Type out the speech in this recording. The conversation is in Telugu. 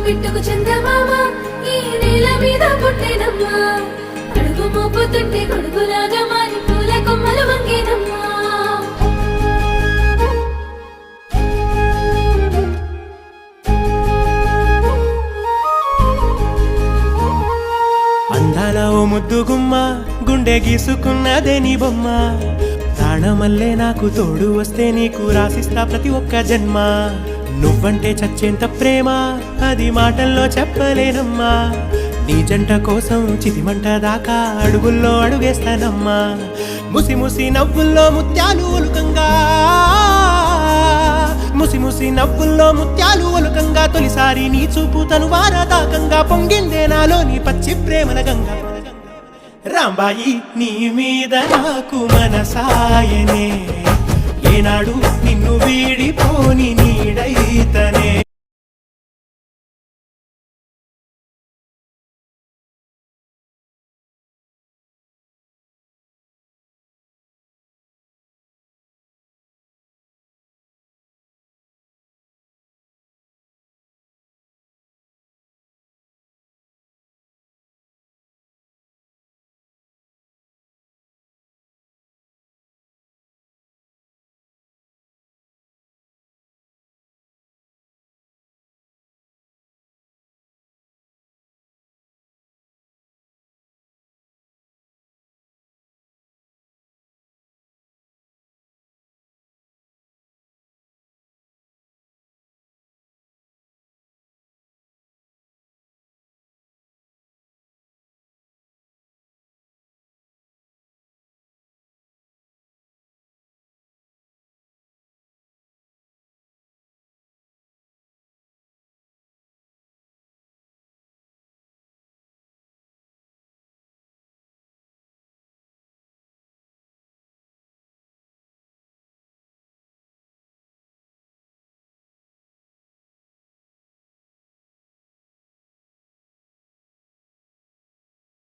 బిట్టుకు చందమామ ఈ నేల మీద పుట్టేనమ్మా అడుగు మోపుతుంటే కొడుకులాగా మారి పూల కొమ్మలు వంగేనమ్మా అందాల ఓ ముద్దు గుమ్మ గుండె గీసుకున్నదే నీ బొమ్మ ప్రాణమల్లే నాకు తోడు వస్తే నీకు రాసిస్తా ప్రతి ఒక్క జన్మ నువ్వంటే చచ్చేంత ప్రేమ అది మాటల్లో చెప్పలేనమ్మా నీ జంట కోసం చితిమంట దాకా అడుగుల్లో అడుగేస్తానమ్మా ముసి ముసి నవ్వుల్లో ముత్యాలు ఒలుకంగా ముసి ముసి నవ్వుల్లో ముత్యాలు ఒలుకంగా తొలిసారి నీ చూపు తను వారదాకంగా పొంగిందే నాలో నీ పచ్చి ప్రేమల గంగా రాంబాయి నీ మీద నాకు మనసాయనే ఏనాడు నిన్ను వీడిపోని నీడైతనే